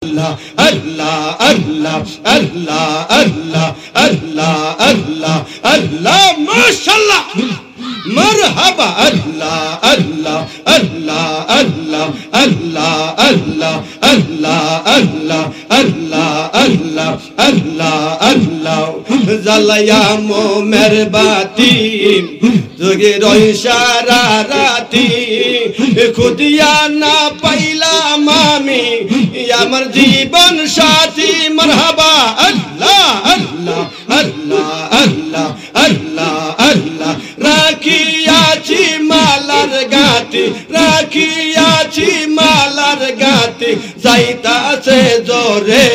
Allah Allah Allah Allah Allah Allah Allah mashallah marhaba Allah Allah Allah Allah Allah Allah Allah Allah Allah Allah Allah Allah jalaya mo merbati joge roy shararati খুদিয়া না পাইলাম আমি আমার জীবন সাথী মারহাবা আল্লাহ আল্লাহ আল্লাহ আল্লাহ আল্লাহ আল্লাহ রাখিয়াছি মালার গাতে রাখিয়াছি মালার গাতে যাইতাছে জোরে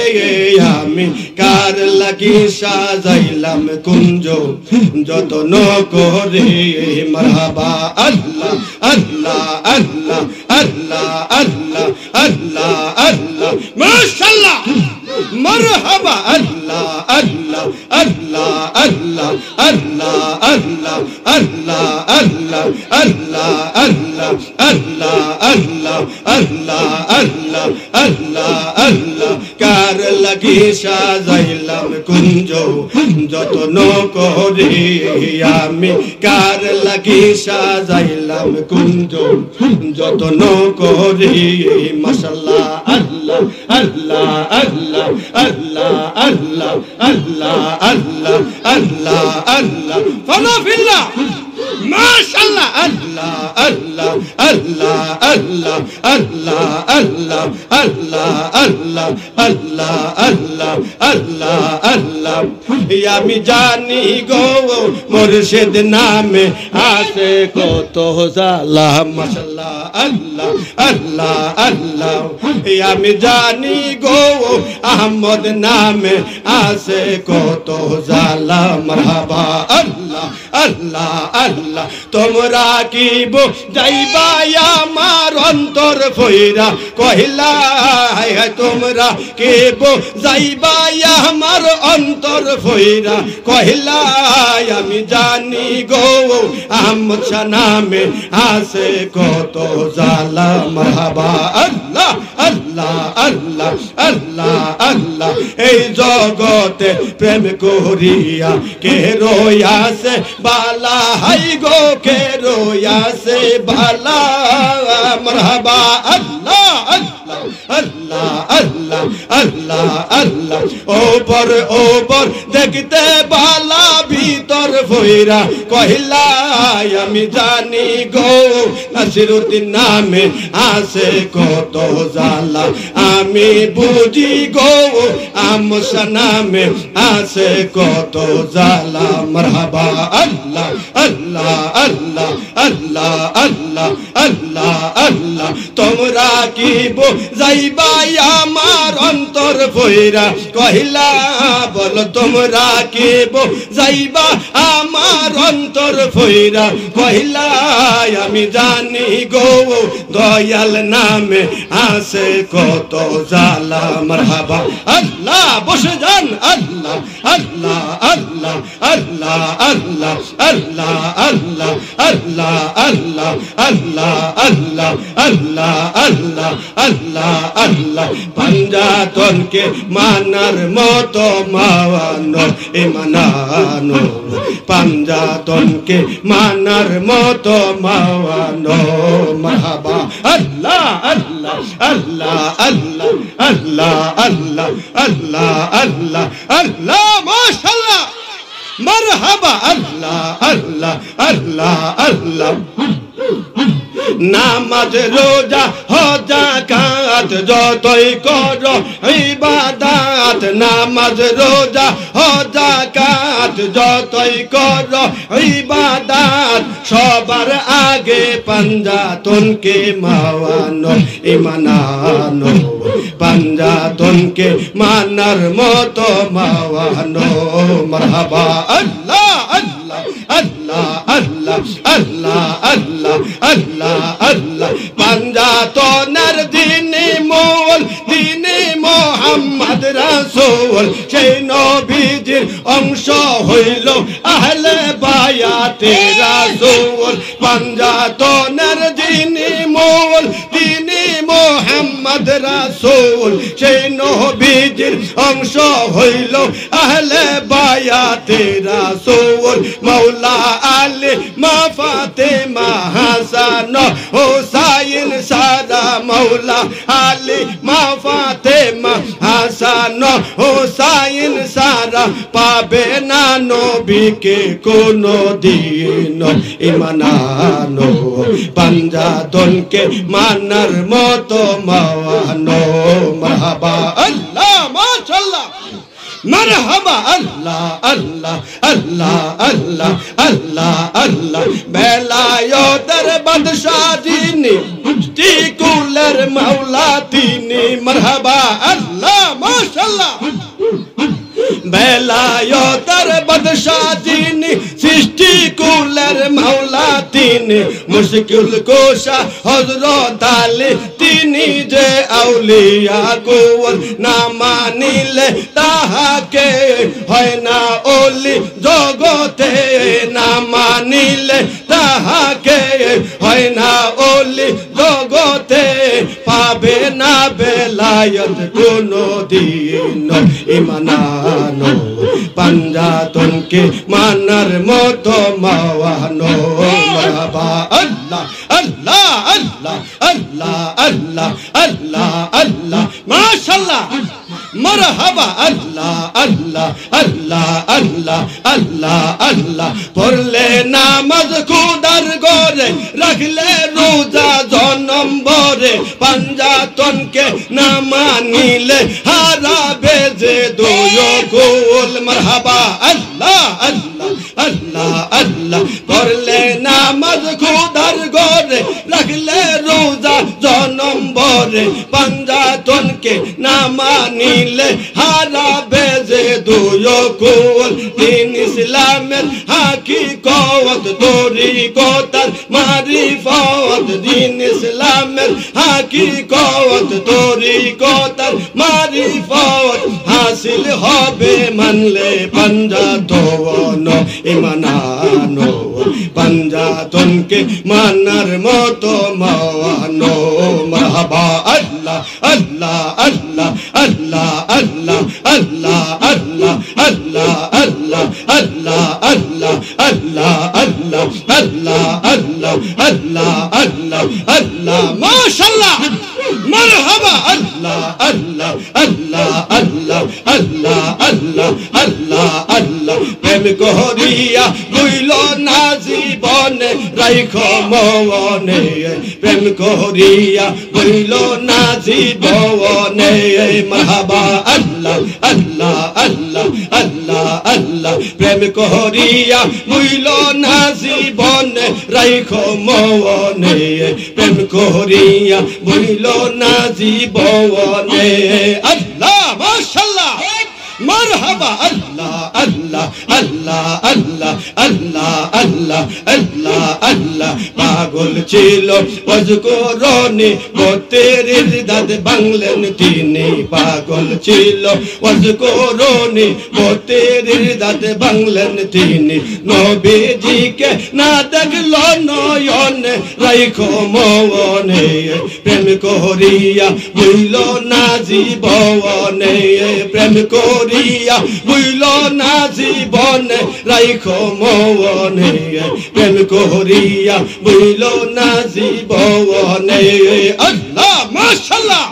আমি কার লাগি সাজাইলাম কুঞ্জ যতন করে মারহাবা আল্লাহ আল্লাহ আল্লাহ আল্লাহ আল্লাহ আল্লাহ আল্লাহ মাশাআল্লাহ মারহাবা আল্লাহ আল্লাহ আল্লাহ আল্লাহ আল্লাহ আল্লাহ আল্লাহ আল্লাহ আল্লাহ আল্লাহ আল্লাহ আল্লাহ আল্লাহ আল্লাহ আল্লাহ আল্লাহ কার লাগি সাজাইলাম কুঞ্জ যতন করে আমি কার লাগি সাজাইলাম কুঞ্জ যতন করে মাশাআল্লাহ আল্লাহ আল্লাহ আল্লাহ আল্লাহ আল্লাহ আল্লাহ আল্লাহ আল্লাহ আল্লাহ ফানা ফিল্লাহ মাশাআল্লাহ আল্লাহ আল্লাহ আল্লাহ আল্লাহ আল্লাহ আল্লাহ আল্লাহ আল্লাহ আল্লাহ আল্লাহ আল্লাহ আল্লাহ আমি জানি গো মুর্শিদ নামে আছে কত জালা মাশাআল্লাহ আল্লাহ আল্লাহ আল্লাহ আমি জানি গো আহমদ নামে আছে কত জালা মারহাবা আল্লাহ আল্লাহ আল্লাহ তোমরা কি যাইবা আমার অন্তর ফইরা কহিলা তোমরা কে যাইবা আমার অন্তর ফইরা কহিলা আমি জানি গো আহমদ শাহ নামে আছে কত জালা মারহাবা আল্লাহ আল্লাহ আল্লাহ আল্লাহ আল্লাহ এই জগতে প্রেম করিয়া কে রয়াছে বালা হাই গো কে রয়াছে বালা মারহাবা আল্লাহ আল্লাহ আল্লাহ আল্লাহ আল্লাহ আল্লাহ ওপর দেখতে বালা ভিতর ফইরা কহিলা আমি জানি গো নাসিরউদ্দিন নামে আছে কত জালা আমি বুঝি গো আহমদ শাহ নামে আছে কত জালা মারহাবা আল্লাহ আল্লাহ আল্লাহ আল্লাহ আল্লাহ আল্লাহ আল্লাহ তোমরা কি যাইবা আমার অন্তর ফইরা কহিলা বলো তোমরা কি যাইবা আমার অন্তর ফইরা কহিলা আমি জানি গো দয়াল নামে আছে কত জালা মারহাবা আল্লাহ বসে যান আল্লাহ আল্লাহ আল্লাহ আল্লাহ আল্লাহ আল্লাহ আল্লাহ আল্লাহ আল্লাহ আল্লাহ আল্লাহ আল্লাহ আল্লাহ আল্লাহ আল্লাহ পাঞ্জাতনকে মানার মতো মাওয়ানো ইমানানো পাঞ্জাতনকে মানার মতো মাওয়ানো মারহাবা আল্লাহ আল্লাহ আল্লাহ আল্লাহ আল্লাহ আল্লাহ আল্লাহ আল্লাহ আল্লাহ মাশাআল্লাহ মারহাবা আল্লাহ আল্লাহ আল্লাহ আল্লাহ নামাজ রোজা হজ যাকাত যতই করো ইবাদত নামাজ রোজা হজ যাকাত যতই করো ইবাদত সবার আগে পাঞ্জাতনকে মাওয়ানো ইমানানো পাঞ্জাতনকে মানার মতো মাওয়ানো মারহাবা আল্লাহ আল্লাহ আল্লাহ আল্লাহ আল্লাহ আল্লাহ আল্লাহ আল্লাহ পাঞ্জাতনের দিনে মোল দিনে মোহাম্মদ রাসূল সেই নবীজির অংশ হইল আহলে বায়াতে রাসূল পাঞ্জাতনের দিনে মোল দিনে মোহাম্মদ মোহাম্মদ রাসূল সেই নবীজির অংশ হইল আহলে বায়াতে রাসূল মাওলা আলী মা ফাতেমা হাসান হুসাইন সারা মাওলা আলী মা ফাতেমা হাসান হুসাইন সারা পাবে না নবীকে কোনো দিন ইমানানো পাঞ্জাতনকে মানার মতো মাওয়ানো মারহাবা আল্লাহ মাশাআল্লাহ মারহাবা আল্লাহ আল্লাহ আল্লাহ আল্লাহ আল্লাহ আল্লাহ বেলায়েতের বাদশাহ যিনি মুফতি কুলের মাওলা তিনি মারহাবা আল্লাহ মাশাআল্লাহ বেলায়েতের বাদশাহ যিনি সৃষ্টি কুলের মাওলা তিনি মুশকিল কুশা হযরত আলী তিনি যে আউলিয়া কুল না মানিলে তাহাকে হয় না ওলি জগতে না মানিলে তাহাকে হয় না ওলি জগতে পাবে না বেলায়েত কোনো দিন ইমানানো পাঞ্জাতনকে মানার মতো মাওয়ানো মারহাবা আল্লাহ আল্লাহ আল্লাহ আল্লাহ আল্লাহ আল্লাহ আল্লাহ মাশাআল্লাহ মারহাবা আল্লাহ আল্লাহ আল্লাহ আল্লাহ আল্লাহ আল্লাহ পড়লে নামাজ খুদার ঘরে রাখলে রোজা জনম ভরে পাঞ্জাতনকে না মানিলে হারাবে যে দুই কুল মারহাবা আল্লাহ আল্লাহ আল্লাহ আল্লাহ পড়লে নামাজ খুদার ঘরে রাখলে রোজা জনম ভরে পাঞ্জাতনকে না মানিলে হারাবে যে দুই কুল দিন ইসলামের হাকিকত তরিকতার মারিফত দিন ইসলামের হাকিকত তরিকতার মারিফত হাসিল হবে মানলে পাঞ্জাতন ইমানানো পাঞ্জাতনকে মানার মতো মাওয়ানো মারহাবা আল্লাহ আল্লাহ আল্লাহ আল্লাহ আল্লাহ আল্লাহ আল্লাহ আল্লাহ আল্লাহ আল্লাহ আল্লাহ আল্লাহ আল্লাহ আল্লাহ আল্লাহ আল্লাহ আল্লাহ আল্লাহ মাশাআল্লাহ মারহাবা আল্লাহ আল্লাহ আল্লাহ আল্লাহ আল্লাহ আল্লাহ আল্লাহ আল্লাহ প্রেম করিয়া হইল না জীবনে রাইখো মনে প্রেম করিয়া হইল না জীবনে মারহাবা আল্লাহ আল্লাহ আল্লাহ আল্লাহ আল্লাহ প্রেম করিয়া হইল না জীবনে রাইখো মনে প্রেম করিয়া হইল না জীবনে আল্লাহ মাশাআল্লাহ মারহাবা আল্লাহ আল্লাহ আল্লাহ আল্লাহ আল্লাহ আল্লাহ আল্লাহ আল্লাহ পাগল ছিল ওয়াজকুরনি গোত্রের দাদ বাংলেন তিনি পাগল ছিল ওয়াজকুরনি গোত্রের দাদ বাংলেন তিনি নবীজিকে না দেখল নয়নে রাইখো মনে প্রেম করিয়া হইল না জীবনে প্রেম করিয়া হইল না জীবনে রাইখো মনে প্রেম করিয়া হইল না জীবনে আল্লাহ মাশাআল্লাহ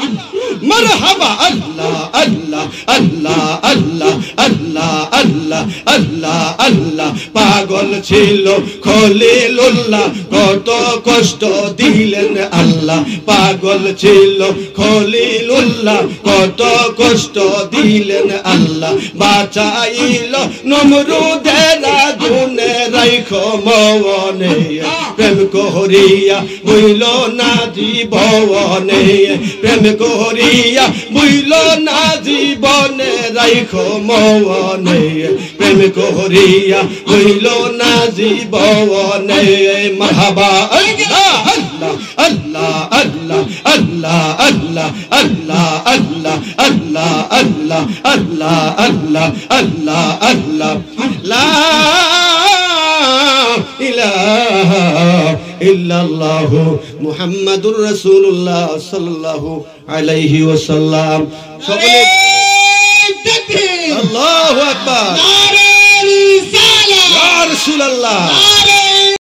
মারহাবা আল্লাহ আল্লাহ আল্লাহ আল্লাহ আল্লাহ আল্লাহ আল্লাহ আল্লাহ পাগল ছিল খলিলুল্লাহ কত কষ্ট দিলেন আল্লাহ পাগল ছিল খলিলুল্লাহ কত কষ্ট দিলেন আল্লাহ বাঁচাইল নমরুদের আগুনে রাইখো মনে প্রেম করিয়া হইল না জীবনে প্রেম করিয়া হইল না জীবনে রাইখো মনে প্রেম করিয়া হইল না জীবনে মারহাবা আল্লাহ আল্লাহ আল্লাহ আল্লাহ আল্লাহ আল্লাহ আল্লাহ আল্লাহ আল্লাহ আল্লাহ আল্লাহ আল্লাহ আল্লাহ লা ইলাহা ইল্লাল্লাহ মুহাম্মাদুর রাসূলুল্লাহ সাল্লাল্লাহু আলাইহি ওয়াসাল্লাম। সকলে আল্লাহু আকবার। নারে রিসালাত, ইয়া রাসূলুল্লাহ, নারে